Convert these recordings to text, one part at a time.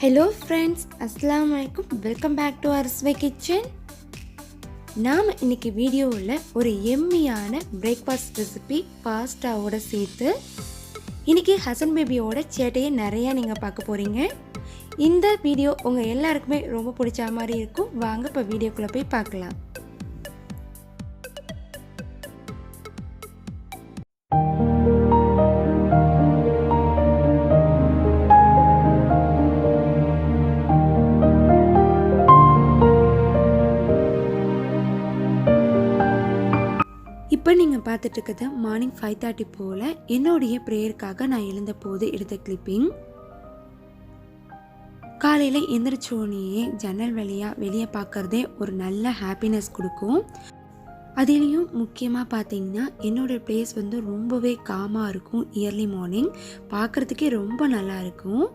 Hello friends, அஸ்ஸலாமு அலைக்கும். Welcome back to Arsway kitchen. நாம் இன்றைக்கி வீடியோவில் ஒரு எம்மியான பிரேக்ஃபாஸ்ட் ரெசிபி பாஸ்டாவோட சேர்த்து இன்றைக்கி ஹசன் பேபியோட சேட்டையை நிறையா நீங்கள் பார்க்க போகிறீங்க. இந்த வீடியோ உங்கள் எல்லாருக்குமே ரொம்ப பிடிச்ச மாதிரி இருக்கும். வாங்க இப்போ வீடியோக்குள்ளே போய் பார்க்கலாம். இப்போ நீங்கள் பார்த்துட்டு இருக்கிறது மார்னிங் 5:30 போல் என்னுடைய ப்ரேயருக்காக நான் எழுந்த போது எடுத்த கிளிப்பிங். காலையில் எந்திரிச்சோடனே ஜன்னல் வழியாக வெளியே பார்க்குறதே ஒரு நல்ல ஹாப்பினஸ் கொடுக்கும். அதுலேயும் முக்கியமாக பார்த்தீங்கன்னா என்னோடய ப்ளேஸ் வந்து ரொம்பவே காமாக இருக்கும். இயர்லி மார்னிங் பார்க்குறதுக்கே ரொம்ப நல்லா இருக்கும்.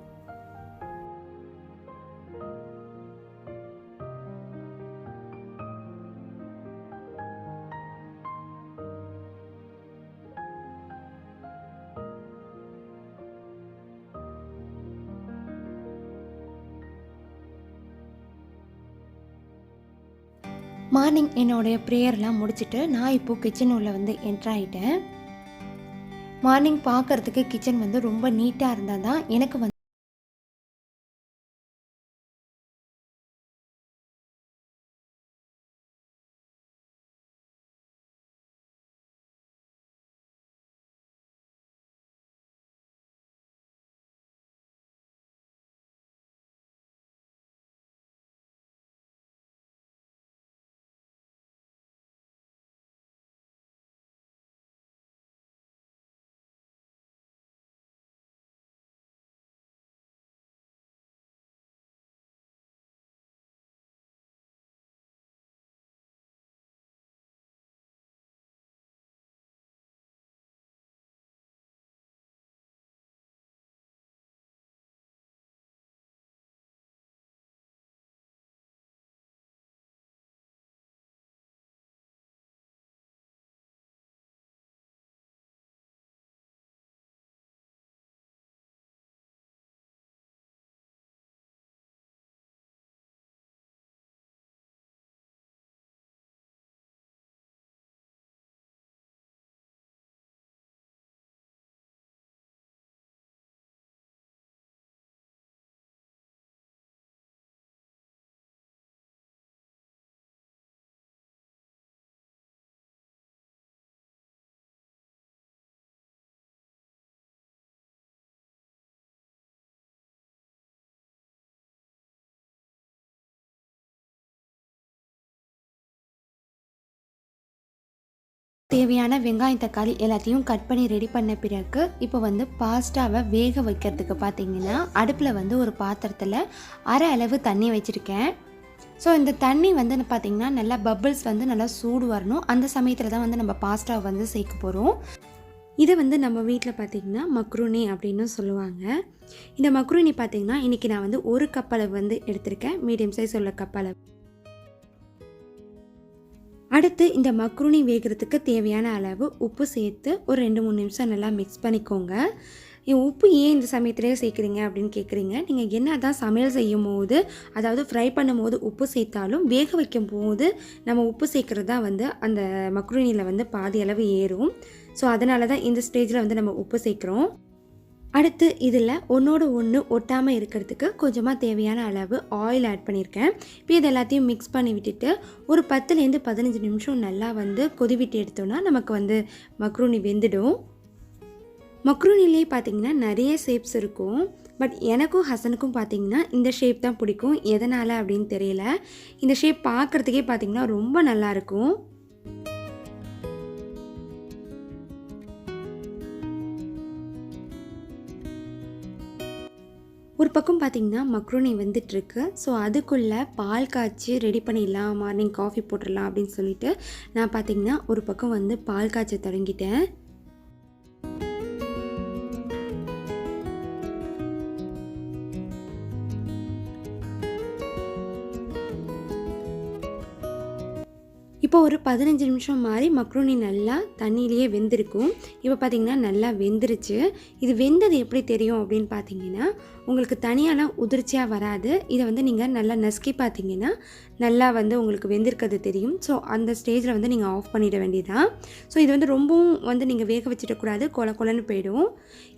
மார்னிங் என்னோடய ப்ரேயர்லாம் முடிச்சுட்டு நான் இப்போது கிச்சன் உள்ள வந்து என்ட்ரு ஆகிட்டேன். மார்னிங் பார்க்குறதுக்கு கிச்சன் வந்து ரொம்ப நீட்டாக இருந்தால் தான் எனக்கு வந்து தேவையான வெங்காயம் தக்காளி எல்லாத்தையும் கட் பண்ணி ரெடி பண்ண பிறகு இப்போ வந்து பாஸ்டாவை வேக வைக்கிறதுக்கு பார்த்தீங்கன்னா அடுப்பில் வந்து ஒரு பாத்திரத்தில் அரை அளவு தண்ணி வச்சுருக்கேன். ஸோ இந்த தண்ணி வந்து பார்த்திங்கன்னா நல்லா பபிள்ஸ் வந்து நல்லா சூடு வரணும். அந்த சமயத்தில் தான் வந்து நம்ம பாஸ்டாவை வந்து சேர்க்க போகிறோம். இதை வந்து நம்ம வீட்டில் பார்த்திங்கன்னா மக்ரூனி அப்படின்னு சொல்லுவாங்க. இந்த மக்ரூனி பார்த்திங்கன்னா இன்றைக்கி நான் வந்து ஒரு கப் அளவு வந்து எடுத்திருக்கேன். மீடியம் சைஸ் உள்ள கப் அளவு. அடுத்து இந்த மக்ரூனி வேகிறதுக்கு தேவையான அளவு உப்பு சேர்த்து ஒரு 2-3 நிமிஷம் நல்லா மிக்ஸ் பண்ணிக்கோங்க. உப்பு ஏன் இந்த சமயத்திலே சேர்க்குறீங்க அப்படின்னு கேட்குறீங்க. நீங்கள் என்ன தான் சமையல் செய்யும் போது, அதாவது ஃப்ரை பண்ணும் போது உப்பு சேர்த்தாலும் வேக வைக்கும் போது நம்ம உப்பு சேர்க்குறது தான் வந்து அந்த மக்ரூனியில் வந்து பாதி அளவு ஏறும். ஸோ அதனால தான் இந்த ஸ்டேஜில் வந்து நம்ம உப்பு சேர்க்குறோம். அடுத்து இதில் ஒன்றோடு ஒன்று ஒட்டாமல் இருக்கிறதுக்கு கொஞ்சமாக தேவையான அளவு ஆயில் ஆட் பண்ணியிருக்கேன். இப்போ இது எல்லாத்தையும் மிக்ஸ் பண்ணி விட்டுட்டு ஒரு 10லேருந்து 15 நிமிஷம் நல்லா வந்து கொதிவிட்டு எடுத்தோன்னா நமக்கு வந்து மக்ரூனி வெந்துடும். மக்ரூனிலே பார்த்திங்கன்னா நிறைய ஷேப்ஸ் இருக்கும். பட் எனக்கும் ஹசனுக்கும் பார்த்திங்கன்னா இந்த ஷேப் தான் பிடிக்கும். எதனால் அப்படின்னு தெரியல. இந்த ஷேப் பார்க்குறதுக்கே பார்த்திங்கன்னா ரொம்ப நல்லாயிருக்கும். ஒரு பக்கம் பார்த்திங்கன்னா மக்ரூனி வந்துட்டுருக்கு. ஸோ அதுக்குள்ளே பால் காய்ச்சி ரெடி பண்ணிடலாம், மார்னிங் காஃபி போட்டுடலாம் அப்படின்னு சொல்லிட்டு நான் பார்த்திங்கன்னா ஒரு பக்கம் வந்து பால் காய்ச்ச தொடங்கிட்டேன். இப்போ ஒரு 15 நிமிஷம் மாதிரி மக்ரூனி நல்லா தண்ணியிலேயே வெந்திருக்கும். இப்போ பார்த்திங்கன்னா நல்லா வெந்துருச்சு. இது வெந்தது எப்படி தெரியும் அப்படின்னு பார்த்தீங்கன்னா, உங்களுக்கு தனியாலாம் உதிர்ச்சியாக வராது. இதை வந்து நீங்கள் நல்லா நசுக்கி பார்த்தீங்கன்னா நல்லா வந்து உங்களுக்கு வெந்திருக்கிறது தெரியும். ஸோ அந்த ஸ்டேஜில் வந்து நீங்கள் ஆஃப் பண்ணிட வேண்டியதான். ஸோ இது வந்து ரொம்பவும் வந்து நீங்கள் வேக வச்சிடக்கூடாது, கொல கொலன்னு போயிடும்.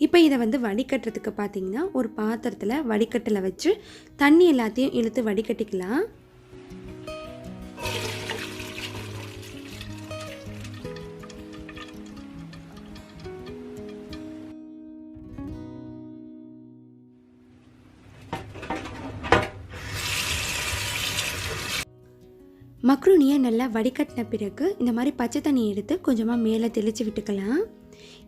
இப்போ இதை வந்து வடிகட்டுறதுக்கு பார்த்தீங்கன்னா ஒரு பாத்திரத்தில் வடிகட்டில் வச்சு தண்ணி எல்லாத்தையும் இழுத்து வடிகட்டிக்கலாம். மக்ரூனியை நல்லா வடிகட்டின பிறகு இந்த மாதிரி பச்சை தண்ணி எடுத்து கொஞ்சமாக மேலே தெளித்து விட்டுக்கலாம்.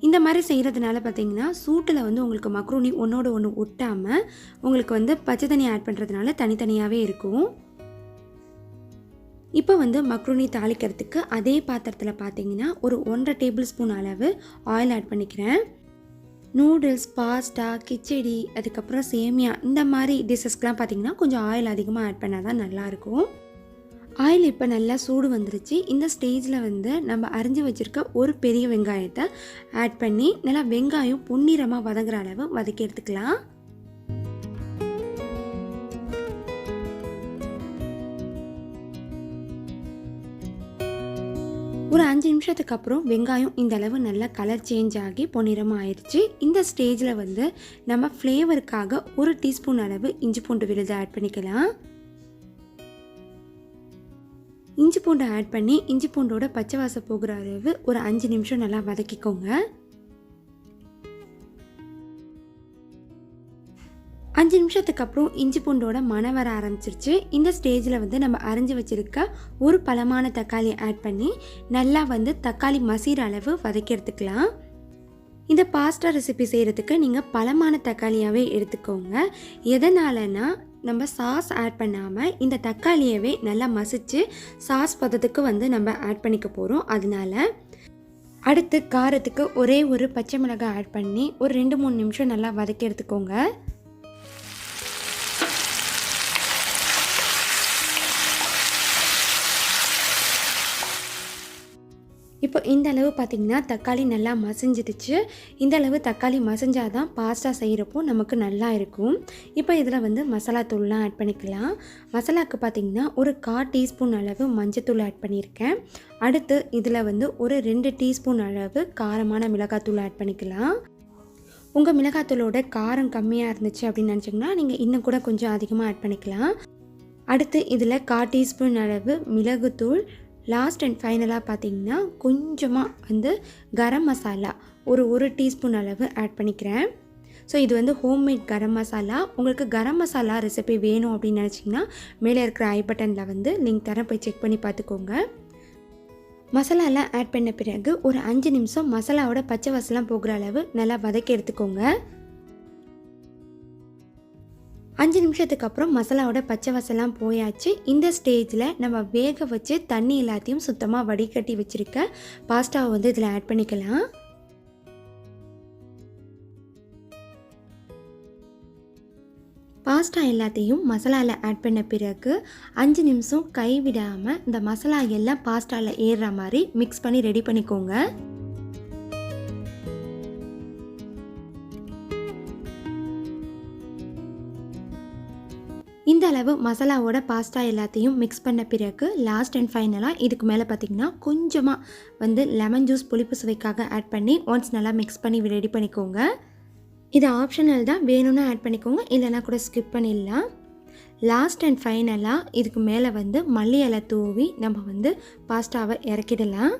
இந்த மாதிரி செய்கிறதுனால பார்த்திங்கன்னா சூட்டில் வந்து உங்களுக்கு மக்ரூனி ஒன்றோடு ஒன்று ஒட்டாமல் உங்களுக்கு வந்து பச்சை தண்ணி ஆட் பண்ணுறதுனால தனித்தனியாகவே இருக்கும். இப்போ வந்து மக்ரூனி தாளிக்கிறதுக்கு அதே பாத்திரத்தில் பார்த்திங்கன்னா ஒரு 1.5 டேபிள் ஸ்பூன் அளவு ஆயில் ஆட் பண்ணிக்கிறேன். நூடுல்ஸ், பாஸ்தா, கிச்சடி, அதுக்கப்புறம் சேமியா இந்த மாதிரி டிஷ்ஷஸ்க்கெலாம் பார்த்திங்கன்னா கொஞ்சம் ஆயில் அதிகமாக ஆட் பண்ணால் தான் நல்லாயிருக்கும். ஆயில் இப்போ நல்லா சூடு வந்துருச்சு. இந்த ஸ்டேஜில் வந்து நம்ம அரிஞ்சு வச்சுருக்க ஒரு பெரிய வெங்காயத்தை ஆட் பண்ணி நல்லா வெங்காயம் பொன்னிறமாக வதங்குற அளவு வதக்கி எடுத்துக்கலாம். ஒரு 5 நிமிஷத்துக்கு அப்புறம் வெங்காயம் இந்த அளவு நல்லா கலர் சேஞ்ச் ஆகி பொன்னிறமாக ஆயிடுச்சு. இந்த ஸ்டேஜில் வந்து நம்ம ஃப்ளேவருக்காக 1 டீஸ்பூன் அளவு இஞ்சி பூண்டு விழுது ஆட் பண்ணிக்கலாம். இஞ்சி பூண்டை ஆட் பண்ணி இஞ்சி பூண்டோட பச்சை வாசம் போகிற அளவு ஒரு 5 நிமிஷம் நல்லா வதக்கிக்கோங்க. 5 நிமிஷத்துக்கு அப்புறம் இஞ்சி பூண்டோட மணம் வர ஆரம்பிச்சிருச்சு. இந்த ஸ்டேஜில் வந்து நம்ம அரைஞ்சி வச்சுருக்க ஒரு பழமான தக்காளி ஆட் பண்ணி நல்லா வந்து தக்காளி மசிகிற அளவு வதக்கி எடுத்துக்கலாம். இந்த பாஸ்தா ரெசிபி செய்கிறதுக்கு நீங்கள் பழமான தக்காளியாகவே எடுத்துக்கோங்க. எதனாலனா நம்ம சாஸ் ஆட் பண்ணாமல் இந்த தக்காளியவே நல்லா மசித்து சாஸ் பதத்துக்கு வந்து நம்ம ஆட் பண்ணிக்க போகிறோம். அதனால அடுத்து காரத்துக்கு ஒரே ஒரு பச்சை மிளகாய் ஆட் பண்ணி ஒரு 2-3 நிமிஷம் நல்லா வதக்கி எடுத்துக்கோங்க. இப்போ இந்த அளவு பார்த்திங்கன்னா தக்காளி நல்லா மசிஞ்சிடுச்சு. இந்த அளவு தக்காளி மசிஞ்சால் தான் பாஸ்தா செய்கிறப்போ நமக்கு நல்லா இருக்கும். இப்போ இதில் வந்து மசாலா தூள்லாம் ஆட் பண்ணிக்கலாம். மசாலாவுக்கு பார்த்திங்கன்னா ஒரு 1/4 டீஸ்பூன் அளவு மஞ்சத்தூள் ஆட் பண்ணியிருக்கேன். அடுத்து இதில் வந்து ஒரு 2 டீஸ்பூன் அளவு காரமான மிளகாத்தூள் ஆட் பண்ணிக்கலாம். உங்கள் மிளகாத்தூளோட காரம் கம்மியாக இருந்துச்சு அப்படின்னு நினச்சிங்கன்னா நீங்கள் இன்னும் கூட கொஞ்சம் அதிகமாக ஆட் பண்ணிக்கலாம். அடுத்து இதில் 1/4 டீஸ்பூன் அளவு மிளகுத்தூள், லாஸ்ட் அண்ட் ஃபைனலாக பார்த்திங்கன்னா கொஞ்சமாக வந்து கரம் மசாலா ஒரு டீஸ்பூன் அளவு ஆட் பண்ணிக்கிறேன். ஸோ இது வந்து ஹோம்மேட் கரம் மசாலா. உங்களுக்கு கரம் மசாலா ரெசிபி வேணும் அப்படின்னு நினச்சிங்கன்னா மேலே இருக்கிற ஐ பட்டனில் வந்து லிங்க் தரேன், போய் செக் பண்ணி பார்த்துக்கோங்க. மசாலாலாம் ஆட் பண்ண பிறகு ஒரு 5 நிமிஷம் மசாலாவோட பச்சை வாசலாம் போகிற அளவு நல்லா வதக்கி எடுத்துக்கோங்க. 5 நிமிஷத்துக்கு அப்புறம் மசாலாவோட பச்சை வாசலாம் போயாச்சு. இந்த ஸ்டேஜில் நம்ம வேக வச்சு தண்ணி எல்லாத்தையும் சுத்தமாக வடிகட்டி வச்சுருக்க பாஸ்தாவை வந்து இதில் ஆட் பண்ணிக்கலாம். பாஸ்தா எல்லாத்தையும் மசாலாவில் ஆட் பண்ண பிறகு 5 நிமிஷம் கைவிடாமல் இந்த மசாலா எல்லாம் பாஸ்தாவில் ஏறுற மாதிரி மிக்ஸ் பண்ணி ரெடி பண்ணிக்கோங்க. இந்த அளவு மசாலாவோட பாஸ்தா எல்லாத்தையும் மிக்ஸ் பண்ண பிறகு லாஸ்ட் அண்ட் ஃபைனலாக இதுக்கு மேலே பார்த்திங்கன்னா கொஞ்சமாக வந்து லெமன் ஜூஸ் புளிப்பு சுவைக்காக ஆட் பண்ணி ஒன்ஸ் நல்லா மிக்ஸ் பண்ணி ரெடி பண்ணிக்கோங்க. இது ஆப்ஷனல் தான், வேணும்னா ஆட் பண்ணிக்கோங்க, இல்லைனா கூட ஸ்கிப் பண்ணிடலாம். லாஸ்ட் அண்ட் ஃபைனலாக இதுக்கு மேலே வந்து மல்லி இலை தூவி நம்ம வந்து பாஸ்தாவை இறக்கிடலாம்.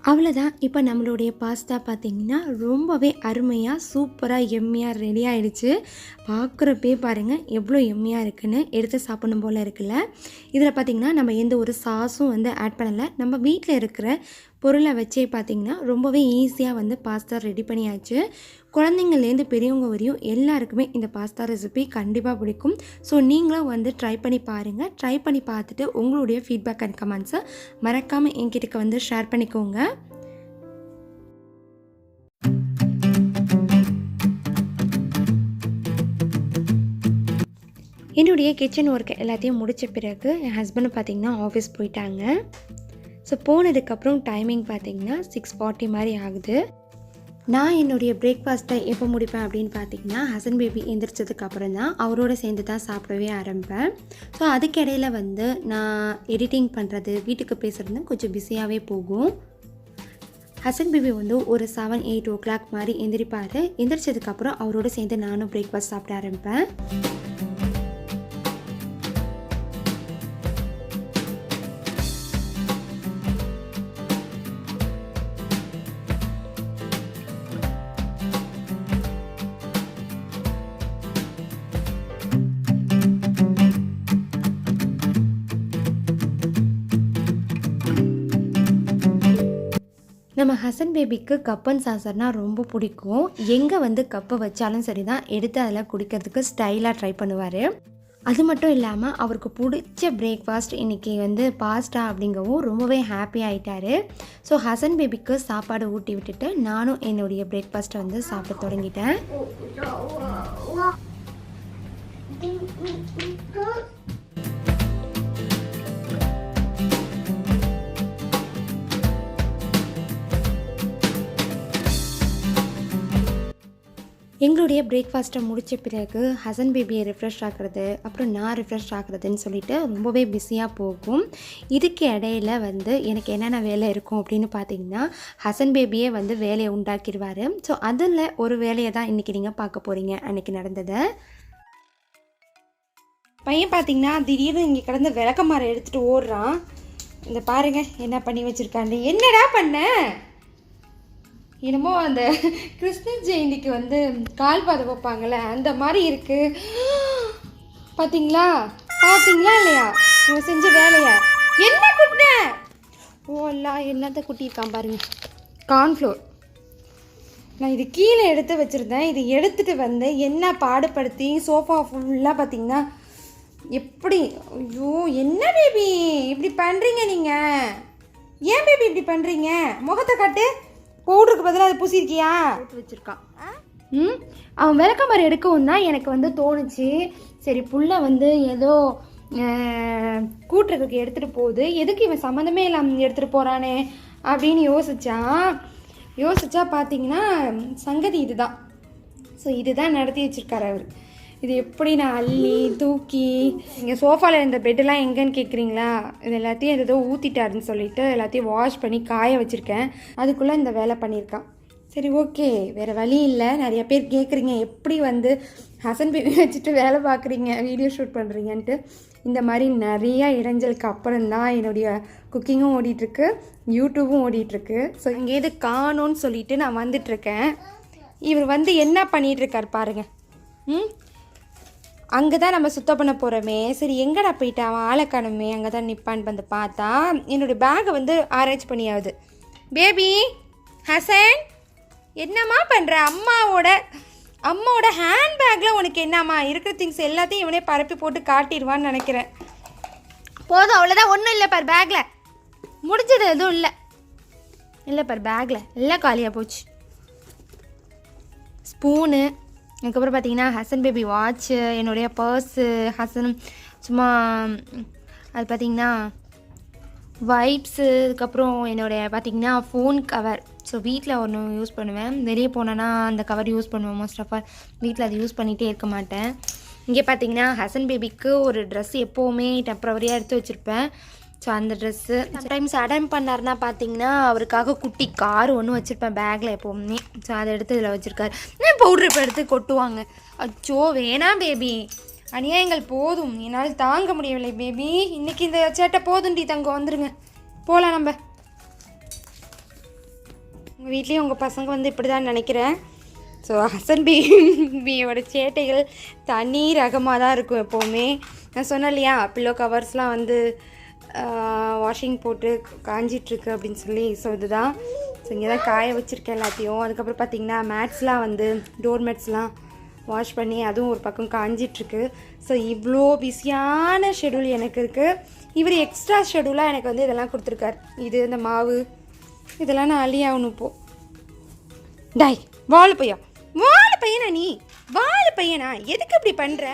அவ்வளோதான். இப்போ நம்மளுடைய பாஸ்தா பார்த்திங்கன்னா ரொம்பவே அருமையாக சூப்பராக எம்மியாக ரெடி ஆகிடுச்சு. பார்க்குறப்பே பாருங்கள் எவ்வளோ எம்மியாக இருக்குன்னு, எடுத்து சாப்பிடணும் போல் இருக்குல்ல. இதில் பார்த்திங்கன்னா நம்ம எந்த ஒரு சாஸும் வந்து ஆட் பண்ணலை. நம்ம வீட்டில் இருக்கிற பொருளை வச்சே பார்த்திங்கன்னா ரொம்பவே ஈஸியாக வந்து பாஸ்தா ரெடி பண்ணியாச்சு. குழந்தைங்கள்லேருந்து பெரியவங்க வரையும் எல்லாருக்குமே இந்த பாஸ்தா ரெசிபி கண்டிப்பாக பிடிக்கும். ஸோ நீங்களும் வந்து ட்ரை பண்ணி பாருங்கள். ட்ரை பண்ணி பார்த்துட்டு உங்களுடைய ஃபீட்பேக் அண்ட் கமெண்ட்ஸை மறக்காமல் என்கிட்ட வந்து ஷேர் பண்ணிக்கோங்க. என்னுடைய கிச்சன் ஒர்க் எல்லாத்தையும் முடித்த பிறகு என் ஹஸ்பண்ட் பார்த்திங்கன்னா ஆஃபீஸ் போயிட்டாங்க. ஸோ போனதுக்கப்புறம் டைமிங் பார்த்திங்கன்னா 6:40 மாதிரி ஆகுது. நான் என்னுடைய பிரேக்ஃபாஸ்ட்டை எப்போ முடிப்பேன் அப்படின்னு பார்த்திங்கன்னா ஹசன் பேபி எந்திரிச்சதுக்கப்புறம் தான் அவரோட சேர்ந்து தான் சாப்பிடவே ஆரம்பிப்பேன். ஸோ அதுக்கிடையில் வந்து நான் எடிட்டிங் பண்ணுறது வீட்டுக்கு பேசுகிறது கொஞ்சம் பிஸியாகவே போகும். ஹசன் பேபி வந்து ஒரு 7-8 o'clock மாதிரி எந்திரிப்பார். எந்திரிச்சதுக்கப்புறம் அவரோட சேர்ந்து நானும் பிரேக்ஃபாஸ்ட் சாப்பிட ஆரம்பிப்பேன். நம்ம ஹசன் பேபிக்கு கப்பன் சாசர்னால் ரொம்ப பிடிக்கும். எங்கே வந்து கப்பை வச்சாலும் சரி தான் எடுத்து அதில் குடிக்கிறதுக்கு ஸ்டைலாக ட்ரை பண்ணுவார். அது மட்டும் இல்லாமல் அவருக்கு பிடிச்ச பிரேக்ஃபாஸ்ட் இன்றைக்கி வந்து பாஸ்தா அப்படிங்கவும் ரொம்பவே ஹாப்பி ஆகிட்டார். ஸோ ஹசன் பேபிக்கு சாப்பாடு ஊட்டி விட்டுட்டு நானும் என்னுடைய பிரேக்ஃபாஸ்ட்டை வந்து சாப்பிட தொடங்கிட்டேன். எங்களுடைய பிரேக்ஃபாஸ்ட்டை முடித்த பிறகு ஹசன் பேபியை ரிஃப்ரெஷ் ஆகிறது, அப்புறம் நான் ரிஃப்ரெஷ் ஆகிறதுன்னு சொல்லிட்டு ரொம்பவே பிஸியாக போகும். இதுக்கு இடையில வந்து எனக்கு என்னென்ன வேலை இருக்கும் அப்படின்னு பார்த்தீங்கன்னா ஹசன் பேபியே வந்து வேலையை உண்டாக்கிடுவார். ஸோ அதில் ஒரு வேலையை தான் இன்றைக்கி நீங்கள் பார்க்க போகிறீங்க. அன்றைக்கி நடந்ததை பையன் பார்த்திங்கன்னா திடீர்னு இங்கே கிடந்த விளக்கமாரை எடுத்துகிட்டு ஓடுறான். இந்த பாருங்கள் என்ன பண்ணி வச்சுருக்காண்டு. என்னடா பண்ண? என்னமோ அந்த கிருஷ்ண ஜெயந்திக்கு வந்து கால் பாதை வைப்பாங்கள்ல அந்த மாதிரி இருக்குது. பார்த்தீங்களா பார்த்தீங்களா இல்லையா இவன் செஞ்ச வேலையை? என்ன குட்டின? ஓல்லா என்னத்தை குட்டியிருக்கான் பாருங்க. கார்ன்ஃப்ளோர். நான் இது கீழே எடுத்து வச்சுருந்தேன். இது எடுத்துகிட்டு வந்து என்ன பாடுபடுத்தி சோஃபா ஃபுல்லாக பார்த்தீங்கன்னா எப்படி. ஐயோ என்ன பேபி இப்படி பண்ணுறீங்க நீங்கள்? ஏன் பேபி இப்படி பண்ணுறீங்க? முகத்தை காட்டு. பவுடருக்கு பதிலாக அதை பூசிருக்கியா? போட்டு வச்சுருக்கான். அவன் விளக்கமாறு எடுக்கவும் தான் எனக்கு வந்து தோணுச்சு. சரி புள்ள வந்து ஏதோ கூட்டுறதுக்கு எடுத்துகிட்டு போகுது, எதுக்கு இவன் சம்மந்தமே இல்லாமல் எடுத்துகிட்டு போகிறானே அப்படின்னு யோசிச்சா பார்த்தீங்கன்னா சங்கதி இதுதான். ஸோ இதுதான் நடத்தி வச்சுருக்காரு அவர். இது எப்படி நான் அள்ளி தூக்கி இங்கே சோஃபாவில் இருந்த பெட்டெல்லாம் எங்கேன்னு கேட்குறீங்களா? இது எல்லாத்தையும் ஏதோ ஊற்றிட்டாருன்னு சொல்லிட்டு எல்லாத்தையும் வாஷ் பண்ணி காய வச்சுருக்கேன். அதுக்குள்ளே இந்த வேலை பண்ணியிருக்கான். சரி ஓகே, வேறு வழி இல்லை. நிறைய பேர் கேட்குறீங்க எப்படி வந்து ஹசன் பேபி வச்சுட்டு வேலை பார்க்குறீங்க, வீடியோ ஷூட் பண்ணுறீங்கன்ட்டு. இந்த மாதிரி நிறையா இடைஞ்சலுக்கு அப்புறம்தான் என்னுடைய குக்கிங்கும் ஓடிட்டுருக்கு, யூடியூப்பும் ஓடிட்டுருக்கு. ஸோ இங்கே எது காணோன்னு சொல்லிவிட்டு நான் வந்துட்டுருக்கேன். இவர் வந்து என்ன பண்ணிகிட்ருக்கார் பாருங்கள். அங்கே தான் நம்ம சுத்தம் பண்ண போகிறோமே. சரி எங்கடா போயிட்டு அவன் ஆளை காணுமே, அங்கே தான் நிற்பான்னு வந்து பார்த்தா என்னோடய பேகை வந்து ஆராய்ச்சி பண்ணியாவது. பேபி ஹசன் என்னம்மா பண்ணுற? அம்மாவோட ஹேண்ட்பேக்கில் உனக்கு என்னம்மா இருக்கிற திங்ஸ் எல்லாத்தையும் இவனே பரப்பி போட்டு காட்டிடுவான்னு நினைக்கிறேன். போதும் அவ்வளோதான், ஒன்றும் இல்லை பார் பேக்கில். முடிஞ்சது எதுவும் இல்லை பார் பேக்கில் எல்லாம் காலியாக போச்சு. ஸ்பூனு, அதுக்கப்புறம் பார்த்தீங்கன்னா ஹசன் பேபி வாட்ச்சு, என்னுடைய பர்ஸு, ஹசன் சும்மா அது பார்த்திங்கன்னா வைப்ஸு, அதுக்கப்புறம் என்னுடைய பார்த்திங்கன்னா ஃபோன் கவர். ஸோ வீட்டில் ஒன்று யூஸ் பண்ணுவேன், வெளியே போனேன்னா அந்த கவர் யூஸ் பண்ணுவேன். மோஸ்ட் ஆஃப் ஆல் வீட்டில் அது யூஸ் பண்ணிகிட்டே இருக்க மாட்டேன். இங்கே பார்த்திங்கன்னா ஹசன் பேபிக்கு ஒரு ட்ரெஸ் எப்போவுமே டெம்ப்ரவரியாக எடுத்து வச்சுருப்பேன். ஸோ அந்த ட்ரெஸ்ஸு சம்டைம்ஸ் அடம் பண்ணார்னா பார்த்தீங்கன்னா அவருக்காக குட்டி கார் ஒன்று வச்சுருப்பேன் பேக்கில் எப்போவுமே. ஸோ அதை எடுத்து இதில் வச்சுருக்காரு. பவுட்ரு இப்போ எடுத்து கொட்டுவாங்க. அச்சோ வேணாம் பேபி, அநியாயங்கள் போதும், என்னால் தாங்க முடியவில்லை பேபி. இன்றைக்கி இந்த சேட்டை போதுண்டி தங்க, வந்துடுங்க போகலாம் நம்ம. உங்கள் வீட்லேயும் உங்கள் பசங்க வந்து இப்படி தான் நினைக்கிறேன். ஸோ ஹசன் பேபியோட சேட்டைகள் தனி ரகமாக தான் இருக்கும் எப்போவுமே. நான் சொன்னேன் இல்லையா, பில்லோ கவர்ஸ்லாம் வந்து வாஷிங் போட்டு காஞ்சிட்ருக்கு அப்படின்னு சொல்லி. ஸோ இதுதான். ஸோ இங்கே தான் காய வச்சுருக்கேன் எல்லாத்தையும். அதுக்கப்புறம் பார்த்திங்கன்னா மேட்ஸ்லாம் வந்து டோர் மேட்ஸ்லாம் வாஷ் பண்ணி அதுவும் ஒரு பக்கம் காஞ்சிட்ருக்கு. ஸோ இவ்வளோ பிஸியான ஷெடியூல் எனக்கு இருக்குது. இவர் எக்ஸ்ட்ரா ஷெடியூலாக எனக்கு வந்து இதெல்லாம் கொடுத்துருக்கார். இது இந்த மாவு இதெல்லாம் நான் அழியாகணும் இப்போது. டாய் வாழை பையனா நீ வாழை பையனா எதுக்கு இப்படி பண்ணுற?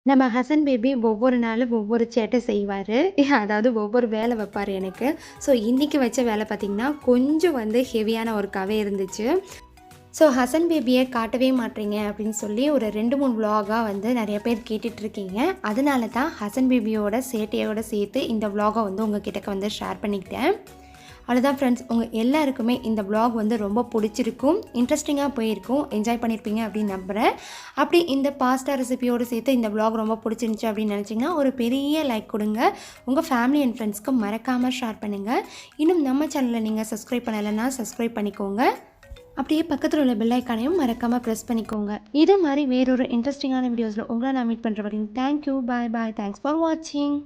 நம்ம ஹசன் பேபி ஒவ்வொரு நாளும் ஒவ்வொரு சேட்டை செய்வார். அதாவது ஒவ்வொரு வேலை வைப்பார் எனக்கு. ஸோ இன்றைக்கி வச்ச வேலை பார்த்திங்கன்னா கொஞ்சம் வந்து ஹெவியான ஒர்க்காகவே இருந்துச்சு. ஸோ ஹசன் பேபியை காட்டவே மாட்டீங்க அப்படின்னு சொல்லி ஒரு 2-3 விலாகாக வந்து நிறைய பேர் கேட்டுட்ருக்கீங்க. அதனால தான் ஹசன் பேபியோட சேட்டையோடு சேர்த்து இந்த விலாகை வந்து உங்கள் கிட்டக்க வந்து ஷேர் பண்ணிக்கிட்டேன். அவ்வளோதான் ஃப்ரெண்ட்ஸ். உங்கள் எல்லாருக்குமே இந்த விலாக் வந்து ரொம்ப பிடிச்சிருக்கும், இன்ட்ரெஸ்டிங்காக போயிருக்கும், என்ஜாய் பண்ணியிருப்பீங்க அப்படின்னு நம்புகிறேன். அப்படி இந்த பாஸ்தா ரெசிபியோடு சேர்த்து இந்த விலாக் ரொம்ப பிடிச்சிருந்துச்சி அப்படின்னு நினச்சிங்கன்னா ஒரு பெரிய லைக் கொடுங்க. உங்கள் ஃபேமிலி அண்ட் ஃப்ரெண்ட்ஸ்க்கு மறக்காமல் ஷேர் பண்ணுங்கள். இன்னும் நம்ம சேனலில் நீங்கள் சப்ஸ்கிரைப் பண்ணலைன்னா சப்ஸ்கிரைப் பண்ணிக்கோங்க. அப்படியே பக்கத்தில் உள்ள பெல் ஐக்கானையும் மறக்காமல் ப்ரெஸ் பண்ணிக்கோங்க. இது மாதிரி வேறொரு இன்ட்ரெஸ்டிங்கான வீடியோஸில் உங்களை நான் மீட் பண்ணுற வரைக்கும் thank you, bye bye, thanks for வாட்சிங்.